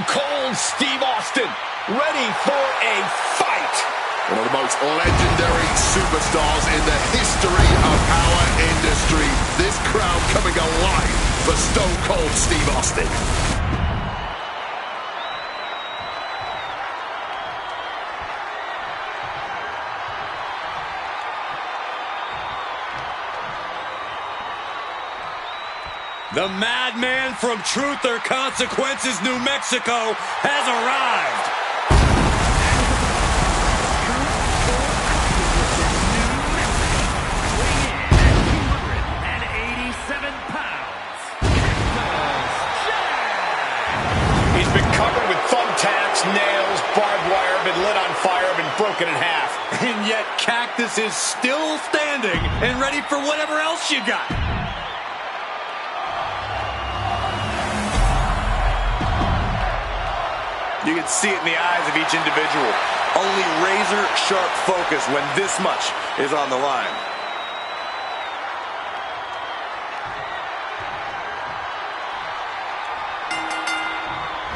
Cold Steve Austin, ready for a fight. One of the most legendary superstars in the history of our industry. This crowd coming alive for Stone Cold Steve Austin. The madman from Truth or Consequences, New Mexico, has arrived. He's been covered with thumbtacks, nails, barbed wire, been lit on fire, been broken in half. And yet Cactus is still standing and ready for whatever else you got. You can see it in the eyes of each individual. Only razor-sharp focus when this much is on the line.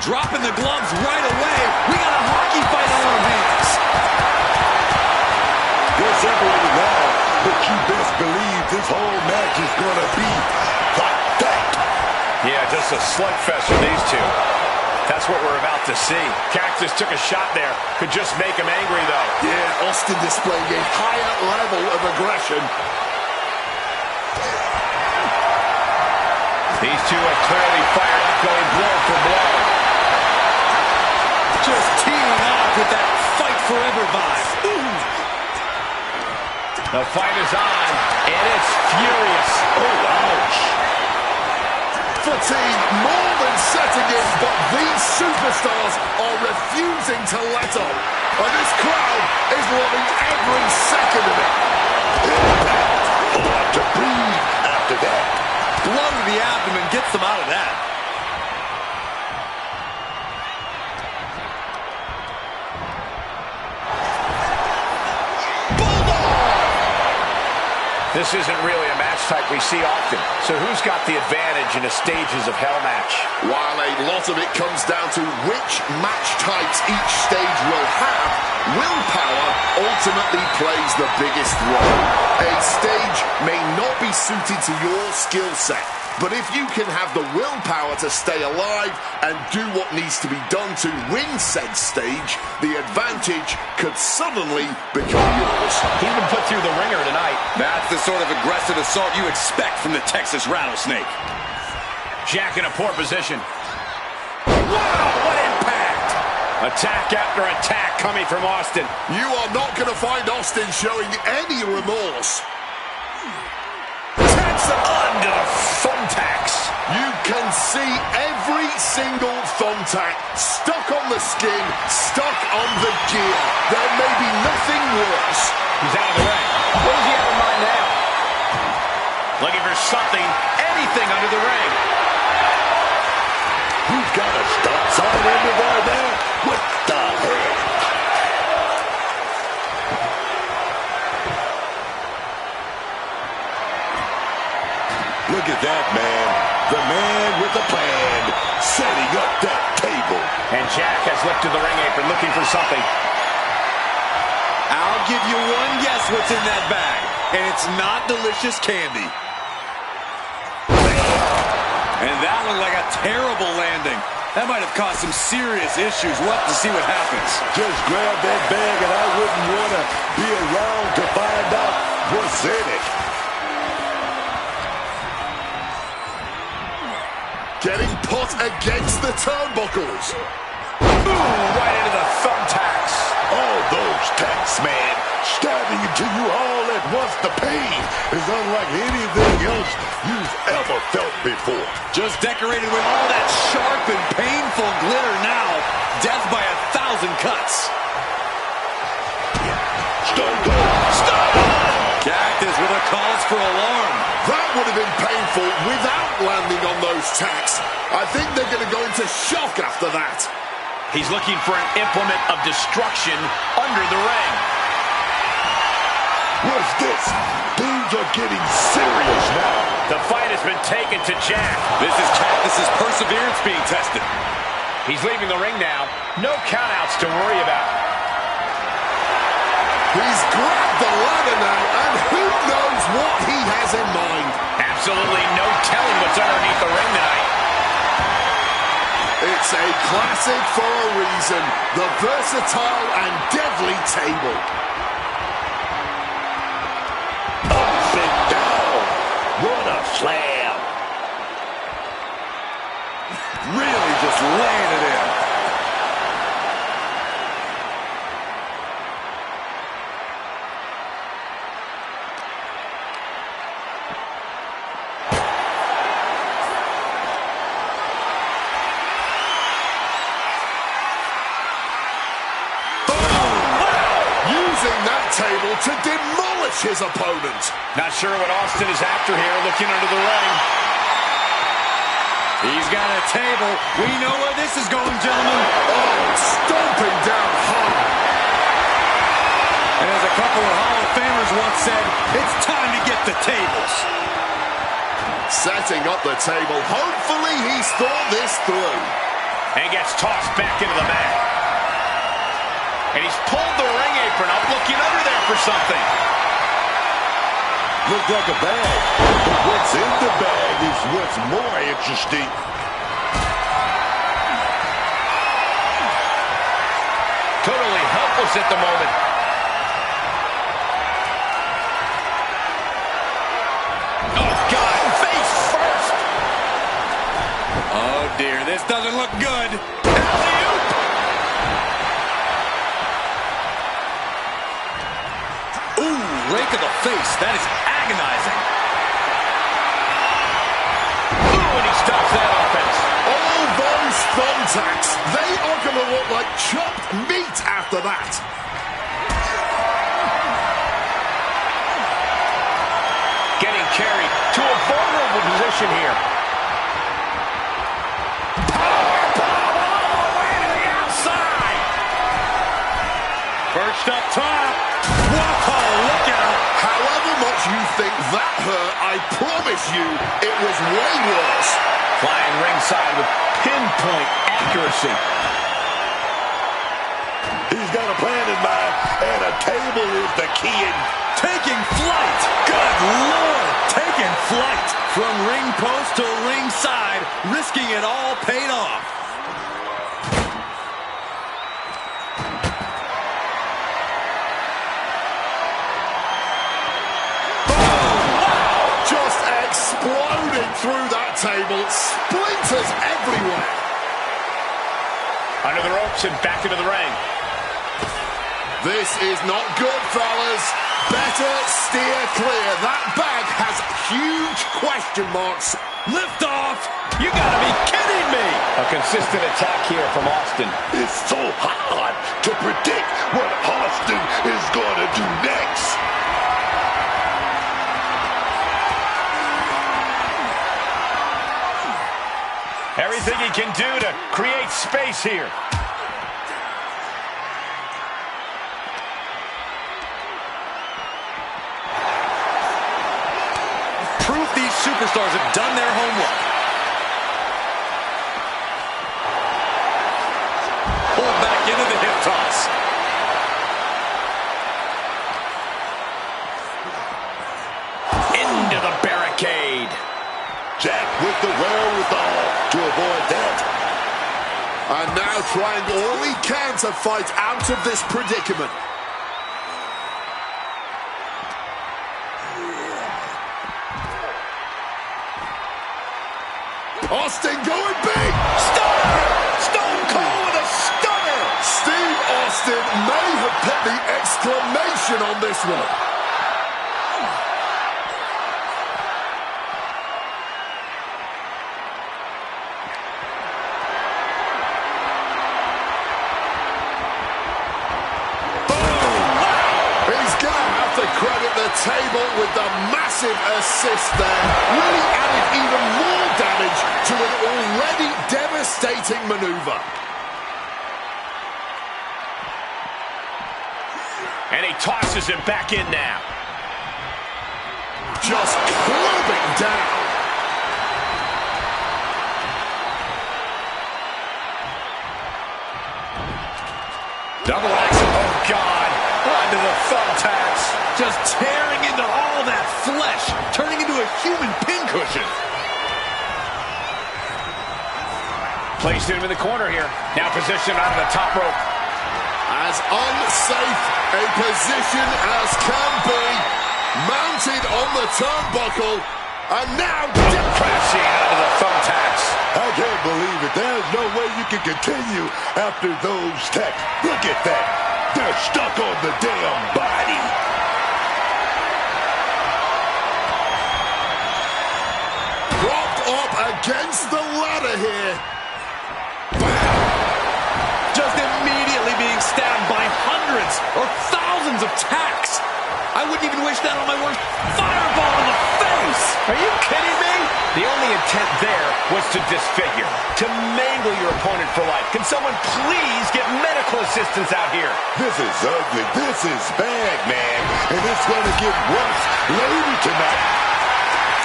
Dropping the gloves right away. We got a hockey fight on our hands. They're separated now, but you best believe this whole match is going to be like that. Yeah, just a slugfest for these two. That's what we're about to see. Cactus took a shot there. Could just make him angry, though. Yeah, Austin displaying a higher level of aggression. These two are clearly fired up, going blow for blow. Just teeing off with that fight forever vibe. The fight is on, and it's furious. Oh, ouch. Fatigue more than setting in, but these superstars are refusing to let up. And this crowd is loving every second of it. Hard to breathe after that. Blow to the abdomen gets them out of that. This isn't really a match type we see often. So who's got the advantage in a stages of hell match? While a lot of it comes down to which match types each stage will have, willpower ultimately plays the biggest role. A stage may not be suited to your skill set, but if you can have the willpower to stay alive and do what needs to be done to win said stage, the advantage could suddenly become yours. He's been put through the ringer tonight. That's the sort of aggressive assault you expect from the Texas Rattlesnake. Jack in a poor position. Wow, what impact! Attack after attack coming from Austin. You are not going to find Austin showing any remorse. Under the thumbtacks. You can see every single thumbtack stuck on the skin, stuck on the gear. There may be nothing worse. He's out of the ring. What does he have in mind now? Looking for something, anything under the ring. You've got to stop something into there. What the hell? Look at that, man. The man with the plan, setting up that table. And Jack has lifted the ring apron, looking for something. I'll give you one guess what's in that bag, and it's not delicious candy. And that looked like a terrible landing. That might have caused some serious issues. We'll have to see what happens. Just grab that bag, and I wouldn't want to be around to find out what's in it. Getting put against the turnbuckles. Ooh, right into the thumbtacks. All those tacks, man, stabbing into you all at once. The pain is unlike anything else you've ever felt before. Just decorated with all that sharp and painful glitter now. Death by 1,000 cuts. Stone Cold. Stop! Cactus with a cause for alarm. That would have been painful without landing on those tacks. I think they're going to go into shock after that. He's looking for an implement of destruction under the ring. What's this? Things are getting serious now. The fight has been taken to Jack. This is Cactus's perseverance being tested. He's leaving the ring now. No countouts to worry about. He's grabbed the ladder now, and who knows what he has in mind. Absolutely no telling what's underneath the ring tonight. It's a classic for a reason. The versatile and deadly table. Up and down. What a slam. Really just laying it in. Table to demolish his opponent. Not sure what Austin is after here, looking under the ring. He's got a table. We know where this is going, gentlemen. Oh, stomping down hard. And as a couple of Hall of Famers once said, it's time to get the tables. Setting up the table. Hopefully he's thought this through. And gets tossed back into the mat. And he's pulled the ring apron up, looking under there for something. Looked like a bag, but what's in the bag is what's more interesting. Totally helpless at the moment. Oh, God, face first. Oh, dear, this doesn't look good. Alley-oop. Rake of the face. That is agonizing. Ooh, and he stops that offense. All those thumbtacks, they are going to look like chopped meat after that. Getting carried to a vulnerable position here. Powerbomb all the way to the outside. Perched up top. Whoa, look out. However much you think that hurt, I promise you it was way worse. Flying ringside with pinpoint accuracy. He's got a plan in mind, and a table is the key. Taking flight. Good Lord. Taking flight. From ring post to ringside, risking it all paid off. Exploding through that table, splinters everywhere. Under the ropes and back into the ring. This is not good, fellas. Better steer clear. That bag has huge question marks. Lift off. You gotta be kidding me. A consistent attack here from Austin. It's so hard to predict what Austin is going to do next. Everything he can do to create space here. Proof these superstars have done their homework. Pulled back into the hip toss. Into the barricade. Jack with the wherewithal to avoid that. And now trying all he can to fight out of this predicament. Austin going big. Stunner! Stone Cold with a stunner! Steve Austin may have put the exclamation on this one. Credit the table with the massive assist there. Really added even more damage to an already devastating maneuver. And he tosses him back in now. Just clubbing down. Double axe. Oh, God. Onto the thumbtacks. Just tearing into all that flesh, turning into a human pincushion. Placed him in the corner here. Now positioned onto the top rope. As unsafe a position as can be. Mounted on the turnbuckle. And now Crashing onto the thumbtacks. I can't believe it. There's no way you can continue after those tacks. Look at that. They're stuck on the damn body. propped up against the ladder here. Just immediately being stabbed by hundreds or thousands of tacks. I wouldn't even wish that on my worst. Fireball in the face! Are you kidding me? The only intent there was to disfigure, to mangle your opponent for life. Can someone please get medical assistance out here? This is ugly. This is bad, man. And it's going to get worse later tonight.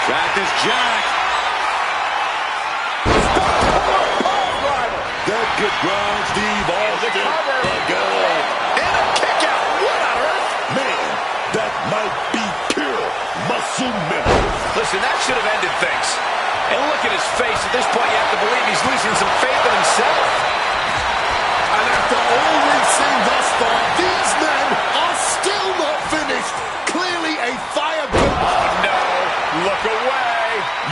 Cactus Jack. That good ground, Steve Austin. Good. And a kick out. What on earth? Man, that might be pure muscle memory. Listen, that should have ended things. And look at his face. At this point, you have to believe he's losing some faith in himself. And after all we've seen thus far, these men are still not finished. Clearly a fire burn. Oh, no. Look away.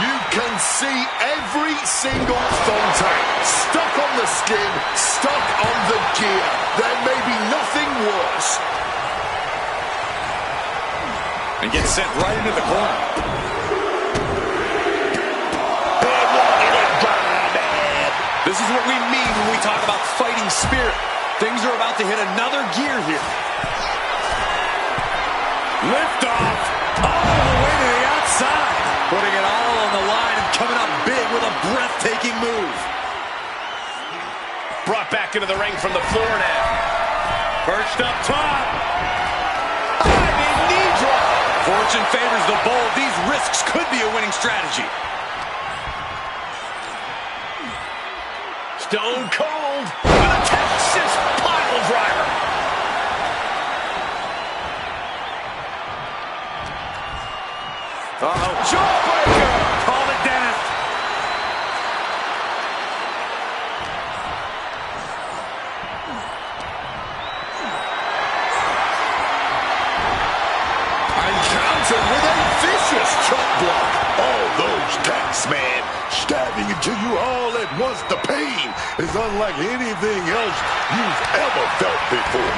You can see every single thumbtack stuck on the skin, stuck on the gear. There may be nothing worse. And gets sent right into the corner. This is what we mean when we talk about fighting spirit. Things are about to hit another gear here. Lift off. All the way to the outside. Putting it all on the line and coming up big with a breathtaking move. Brought back into the ring from the floor now. Perched up top. Diving knee drop. Fortune favors the bold. These risks could be a winning strategy. Stone Cold with a Texas pile driver. Uh-oh. Jawbreaker. Call it Dennis. Countered with a vicious chop block. All those tacks, man, stabbing into you all at once. The pain is unlike anything else you've ever felt before.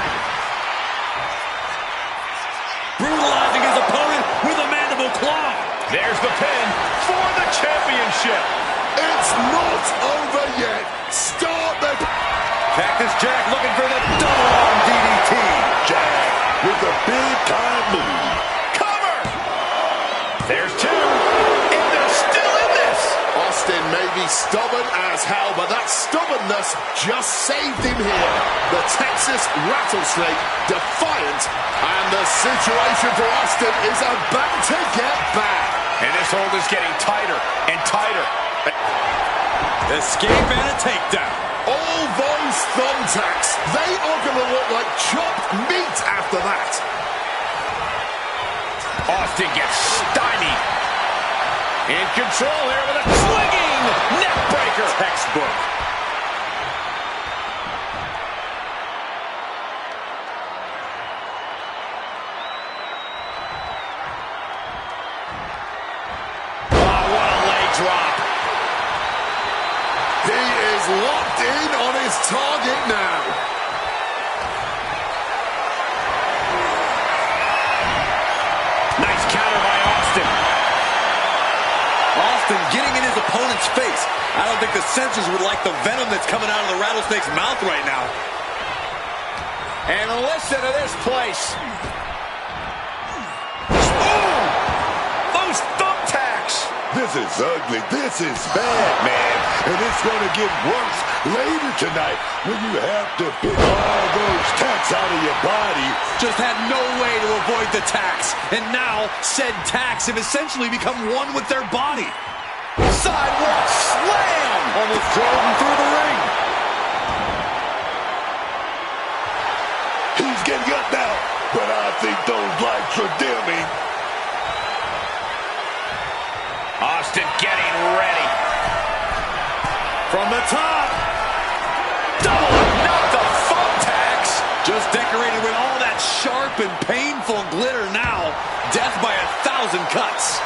Brutalizing his opponent with a mandible claw. There's the pin for the championship. It's not over yet. Start the... Cactus Jack looking for the double arm DDT. Jack with a big-time move. Cover. There's two. And they're still in this. Austin may be stubborn as hell, but that stubbornness just saved him here. The Texas Rattlesnake, defiant, and the situation for Austin is about to get bad. And this hold is getting tighter and tighter. Escape and a takedown. All those thumbtacks, they are going to look like chopped meat after that. Austin gets stymied. In control here with a swinging neck breaker. Textbook. Oh, what a leg drop. He is locked in on his target now. Nice counter by Austin. Austin getting in his opponent's face. I don't think the censors would like the venom that's coming out of the Rattlesnake's mouth right now. And listen to this place. Ooh! Those thumbtacks. This is ugly. This is bad, man. And it's going to get worse later tonight when you have to pick all those tacks out of your body. Just had no way to avoid the tacks. And now, said tacks have essentially become one with their body. Sidewalk slam. Almost drove him through the ring. standing up now, but I think those lights are dimming. Austin getting ready. From the top. Double up, not the thumbtacks. Just decorated with all that sharp and painful glitter now. Death by 1,000 cuts.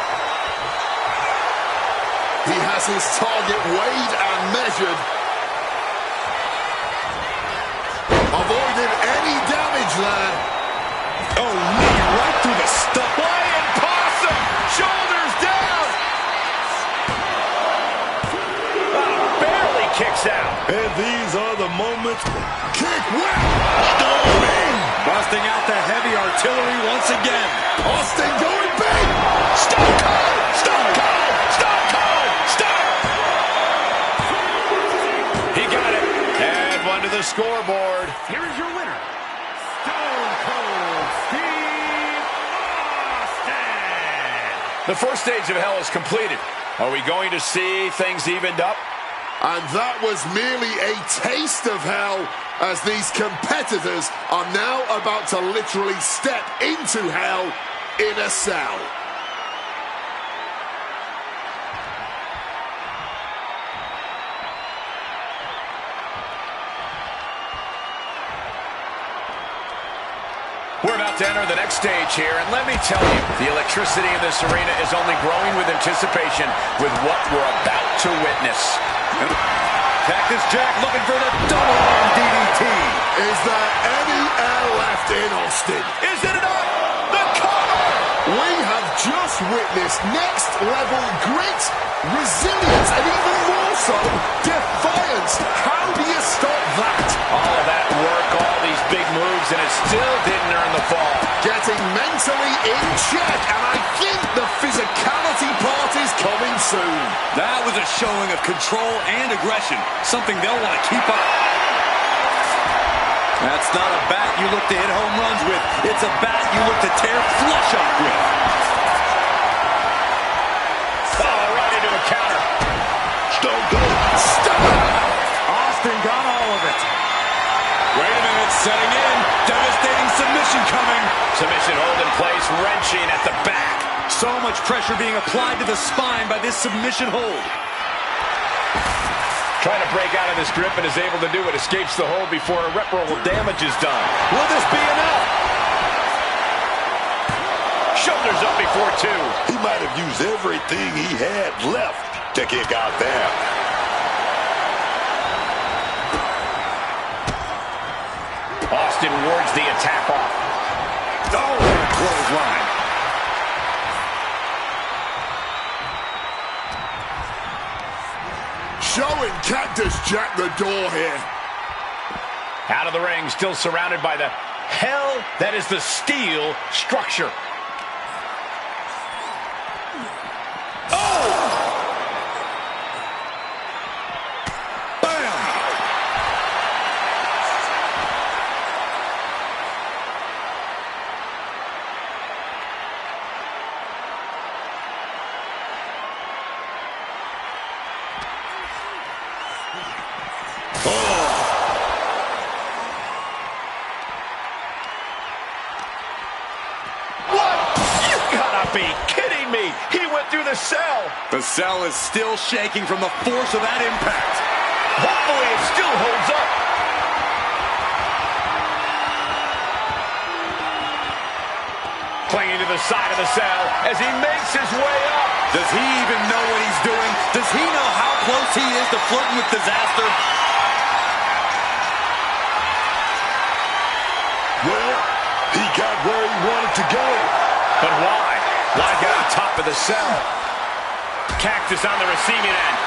He has his target weighed and measured. Avoided any damage there. Oh, knee right through the stump. Flying possum. Shoulders down. Barely kicks out. And these are the moments. Kick wet. Storming. Busting out the heavy artillery once again. Austin going big. Stone Cold. Stone Cold. Stone Cold. Stone. He got it. And one to the scoreboard. Here is your winner, Stone Cold Steve Austin. The first stage of hell is completed. Are we going to see things evened up? And that was merely a taste of hell, as these competitors are now about to literally step into hell in a cell. We're about to enter the next stage here, and let me tell you, the electricity in this arena is only growing with anticipation with what we're about to witness. Cactus Jack looking for the double arm DDT. Is there any air left in Austin? Is it enough? The cover! We have just witnessed next level grit, resilience, and even more so, defiance. How do you stop that? All of that work, all these big moves, and it still didn't earn the fall. Getting mentally in check, and I think the physicality part is coming soon. That was a showing of control and aggression, something they'll want to keep up. That's not a bat you look to hit home runs with. It's a bat you look to tear flesh off with. Oh, right into a counter. Stone Cold. Stop! Austin got all of it. Wait a minute, setting in. Devastating submission coming. Submission hold in place, wrenching at the back. So much pressure being applied to the spine by this submission hold. Trying to break out of this grip and is able to do it. Escapes the hold before irreparable damage is done. Will this be enough? Shoulders up before two. He might have used everything he had left to kick out there. Austin wards the attack off. Oh, clothesline. Showing Cactus Jack the door here. Out of the ring, still surrounded by the hell that is the steel structure. Oh! Bam! Be kidding me. He went through the cell. The cell is still shaking from the force of that impact. Hopefully it still holds up. Clinging to the side of the cell as he makes his way up. Does he even know what he's doing? Does he know how close he is to flirting with disaster? Well, he got where he wanted to go. But why? Why get on top of the cell? Cactus on the receiving end.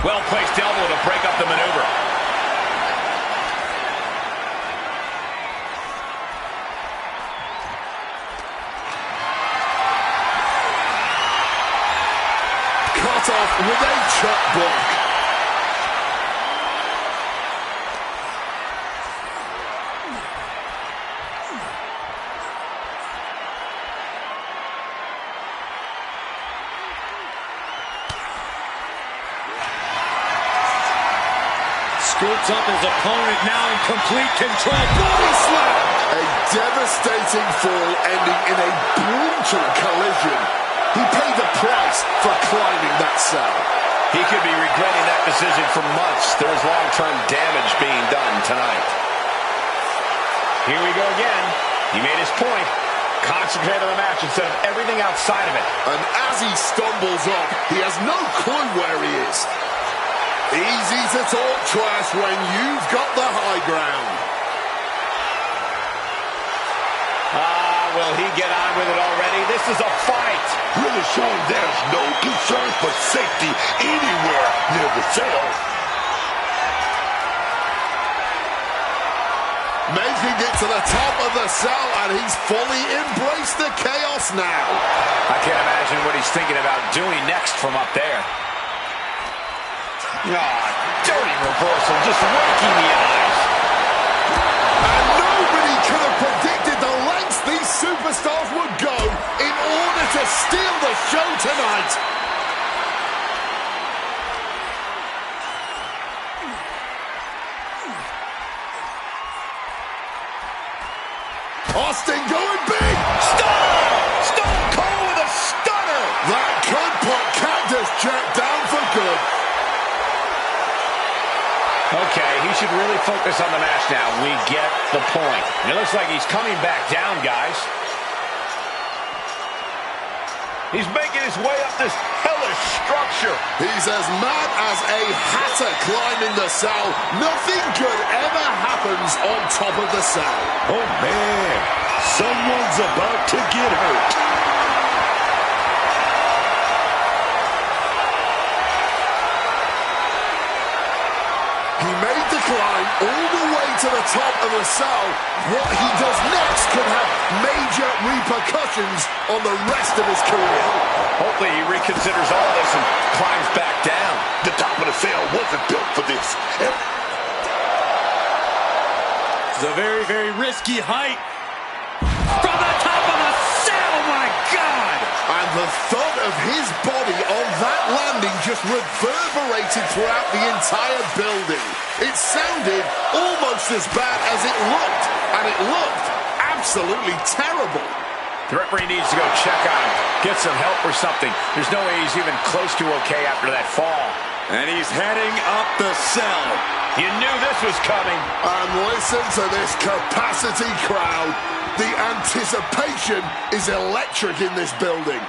Well-placed elbow to break up the maneuver. Cut off with a chop block. puts up his opponent, now in complete control. Body slam! A devastating fall ending in a brutal collision. He paid the price for climbing that cell. He could be regretting that decision for months. There's long-term damage being done tonight. Here we go again. He made his point. Concentrate on the match instead of everything outside of it. And as he stumbles up, he has no clue where he is. Easy to talk trash when you've got the high ground. Will he get on with it already? This is a fight. Really showing there's no concern for safety anywhere near the cell. Making it to the top of the cell, and he's fully embraced the chaos now. I can't imagine what he's thinking about doing next from up there. Dirty reversal, just raking the eyes. And nobody could have predicted the lengths these superstars would go in order to steal the show tonight. Austin going big. Stone Cold with a stunner. That could put Cactus Jack down for good. Okay, he should really focus on the match now. We get the point. It looks like he's coming back down, guys. He's making his way up this hellish structure. He's as mad as a hatter climbing the cell. Nothing good ever happens on top of the cell. Oh, man. Someone's about to get hurt. He made the climb all the way to the top of the cell. What he does next could have major repercussions on the rest of his career. Hopefully he reconsiders all this and climbs back down. The top of the cell wasn't built for this. It's a very, very risky height. From the top of the cell, my God! And the thud of his body on that landing just reverberated throughout the entire building. It sounded almost as bad as it looked, and it looked absolutely terrible. The referee needs to go check on him, get some help or something. There's no way he's even close to okay after that fall. And he's heading up the cell. You knew this was coming. And listen to this capacity crowd. The anticipation is electric in this building.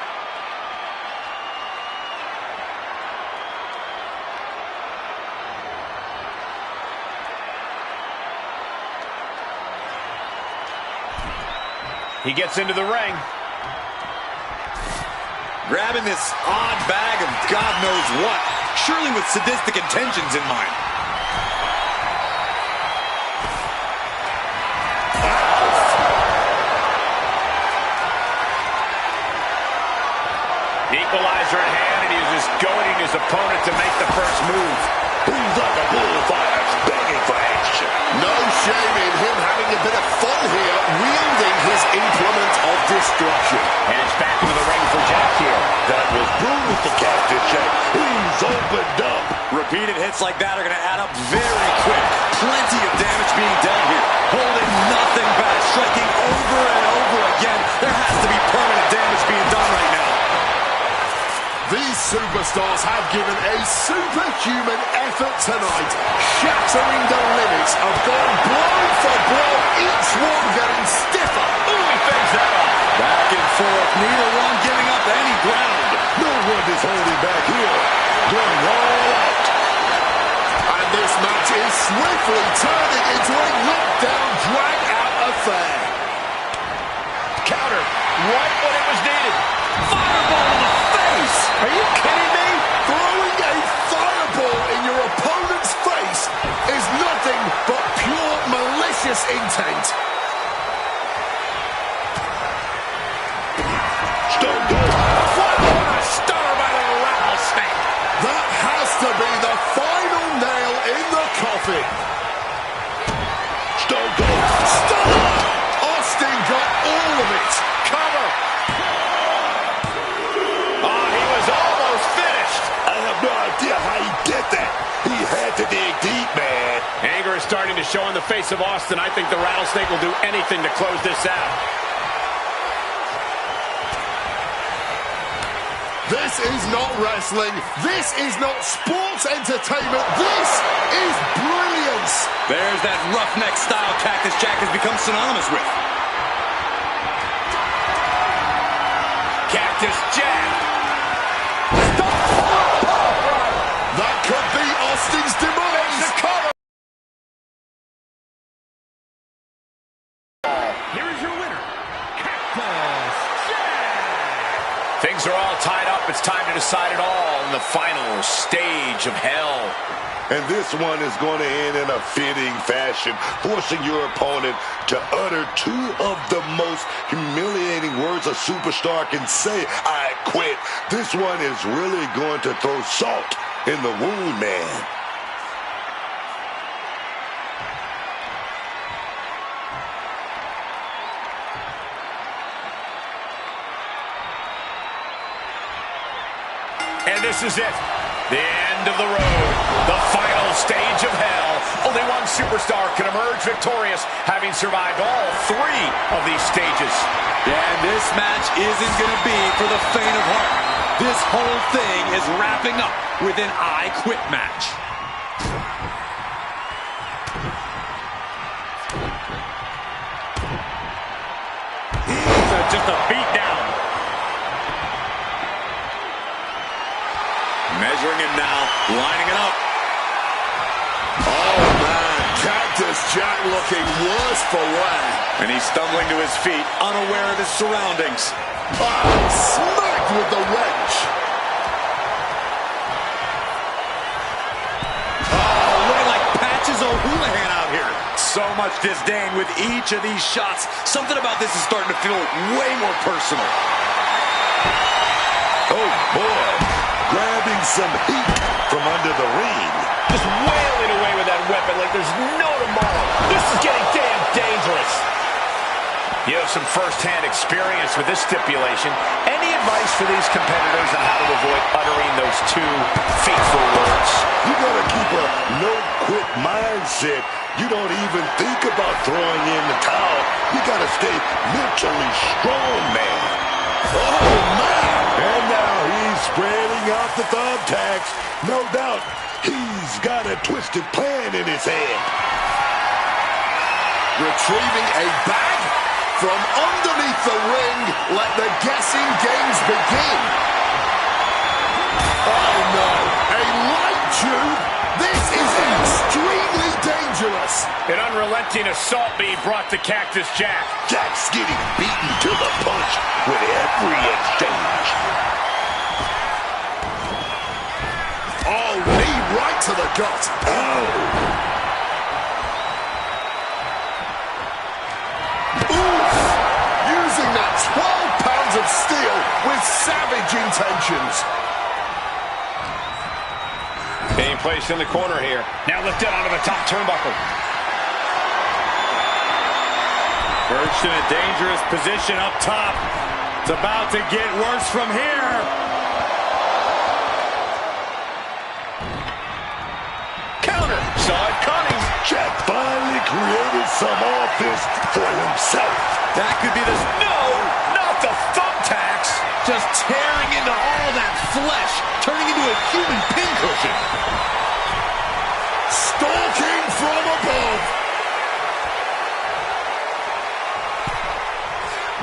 He gets into the ring. Grabbing this odd bag of God knows what. Surely with sadistic intentions in mind. Equalizer in hand, and he was just goading his opponent to make the first move. He's like a bullfire, begging for action. No shame in him having a bit of fun here, wielding his implement of destruction. And it's back into the ring for Jack here. That was brutal for Cactus Jack. He's opened up. Repeated hits like that are going to add up very quick. Plenty of damage being dealt here. Holding nothing back, striking over and over again. There has to be permanent damage being done right now. These superstars have given a superhuman effort tonight, shattering the limits of going blow for blow, each one getting stiffer. Ooh, he fends that off. Back and forth, neither one giving up any ground. No one is holding back here. Going all out. And this match is swiftly turning into a knockdown, drag-out affair. Counter, right when it was needed. Fireball in the face. Are you kidding me? Throwing a fireball in your opponent's face is nothing but pure malicious intent. Stone Cold. What a stunner by the rattlesnake. That has to be the final nail in the coffin. Stone Cold. Stunner! Austin got all of it. Cover. Oh, he was almost finished. I have no idea how he did that. He had to dig deep, man. starting to show in the face of Austin. I think the Rattlesnake will do anything to close this out. This is not wrestling. This is not sports entertainment. This is brilliance. There's that roughneck style Cactus Jack has become synonymous with. Cactus Jack. That could be Austin's demise. Here is your winner, Cactus Jack. Things are all tied up. It's time to decide it all in the final stage of hell. And this one is going to end in a fitting fashion, forcing your opponent to utter two of the most humiliating words a superstar can say, I quit. This one is really going to throw salt in the wound, man. And this is it. The end of the road. The final stage of hell. Only one superstar can emerge victorious, having survived all three of these stages. And this match isn't going to be for the faint of heart. This whole thing is wrapping up with an I Quit match. Just a beat down. Measuring him now, lining it up. Oh, man. Cactus Jack looking worse for wear. And he's stumbling to his feet, unaware of his surroundings. Smacked with the wrench. Oh, looking like Patches O'Houlihan out here. So much disdain with each of these shots. Something about this is starting to feel way more personal. Oh, boy. Grabbing some heat from under the ring. Just wailing away with that weapon like there's no tomorrow. This is getting damn dangerous. You have some first-hand experience with this stipulation. Any advice for these competitors on how to avoid uttering those two fateful words? You gotta keep a no-quit mindset. You don't even think about throwing in the towel. You gotta stay mentally strong, man. Oh, man. And now he's spreading out the thumbtacks. No doubt he's got a twisted plan in his head. Retrieving a bag from underneath the ring. Let the guessing games begin. Oh, no. A light tube. This is extremely dangerous. An unrelenting assault being brought to Cactus Jack. Jack's getting beaten to the punch with every exchange. Oh, knee right to the gut. Oh. Oof! Using that 12 pounds of steel with savage intentions. Being placed in the corner here. Now lifted onto the top turnbuckle. Perched in a dangerous position up top. It's about to get worse from here. Counter. Saw it coming. Jack finally created some offense for himself. That could be this. No, not the thumbtacks. Just tearing into all that flesh, turning into a human pincushion. Stalking from above.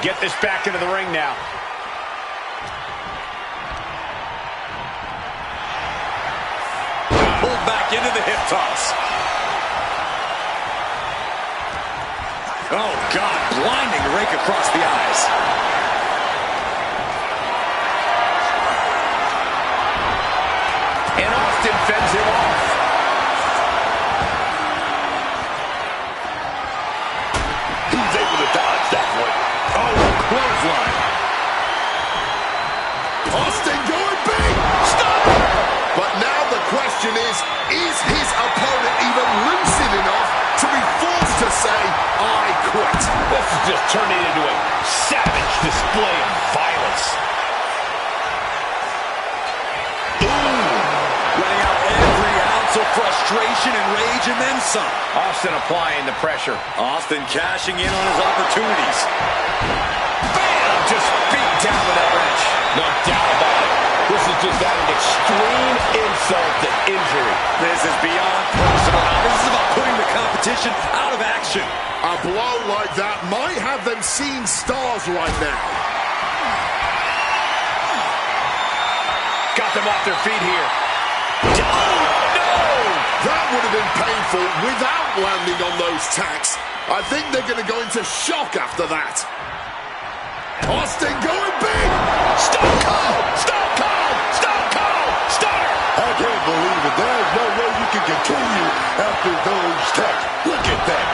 Get this back into the ring now. Pulled back into the hip toss. Oh, God, blinding rake across the eyes. And Austin fends him off. He's able to dodge that one. Oh, clothesline. Austin going big. Stop! But now the question is his opponent even lucid enough to be forced to say, I quit? This is just turning into a savage display of violence. Letting out every ounce of frustration. frustration and rage and then some. Austin applying the pressure. Austin cashing in on his opportunities. Bam! Just beat down with that wrench. No doubt about it. This is just adding extreme insult to injury. This is beyond personal. Now, this is about putting the competition out of action. A blow like that might have them seeing stars right now. Got them off their feet here. Oh, no! That would have been painful without landing on those tacks. I think they're going to go into shock after that. Austin going big! Stone Cold! Stone Cold! Stone Cold! Stunner! I can't believe it. There's no way you can continue after those tacks. Look at that.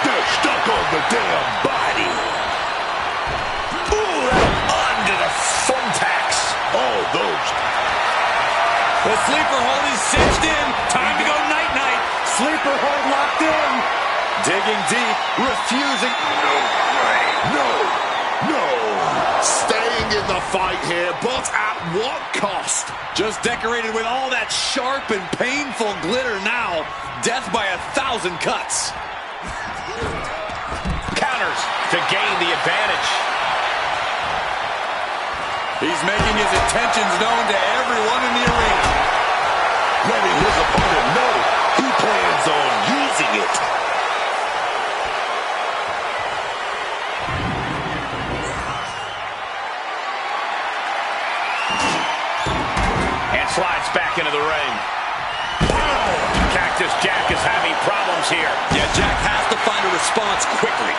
They're stuck on the damn body. Ooh, under the thumbtacks. Oh, those. The sleeper hold is cinched in. Time to go night-night. Sleeper hold locked in. Digging deep, refusing. No. Staying in the fight here, but at what cost? Just decorated with all that sharp and painful glitter now. Death by 1,000 cuts. Counters to gain the advantage. He's making his intentions known to everyone in the arena. Letting his opponent know he plans on using it. And slides back into the ring. Cactus Jack is having problems here. Yeah, Jack has to find a response quickly.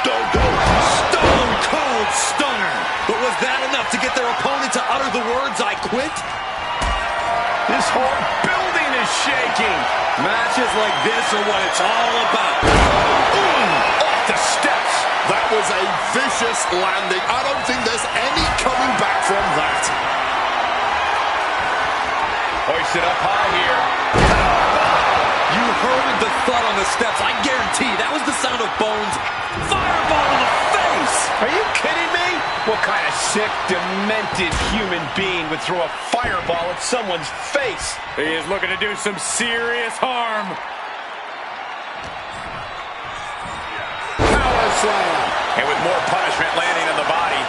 Stone Cold. Stone Cold Stunner. But was that enough to get their opponent to utter the words, "I quit"? This whole building is shaking. Matches like this are what it's all about. Off the steps. That was a vicious landing. I don't think there's any coming back from that. Hoisted up high here. You heard the thud on the steps. I guarantee that was the sound of bones. Fireball to the face. Are you kidding me? What kind of sick, demented human being would throw a fireball at someone's face? He is looking to do some serious harm. Power slam. And with more punishment landing on the body,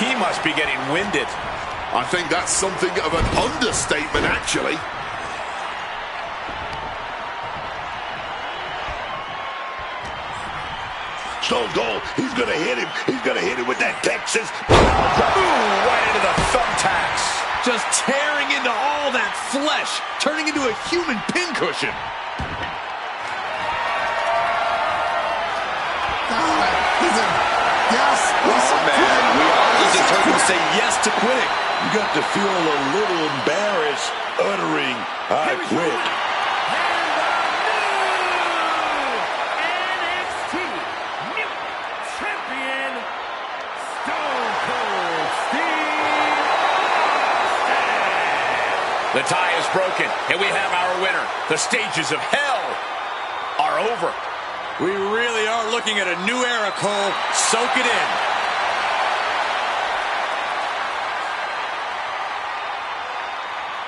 he must be getting winded. I think that's something of an understatement, actually. Stone Cold, he's going to hit him. He's going to hit him with that Texas. Ooh, right into the thumbtacks. Just tearing into all that flesh, turning into a human pincushion. Yes. Oh, man, we all just heard him say yes to quitting. You got to feel a little embarrassed uttering, "I quit." NXT new champion, Stone Cold Steve Austin. The tie is broken, and we have our winner. The stages of hell are over. We really are looking at a new era, Cole. Soak it in.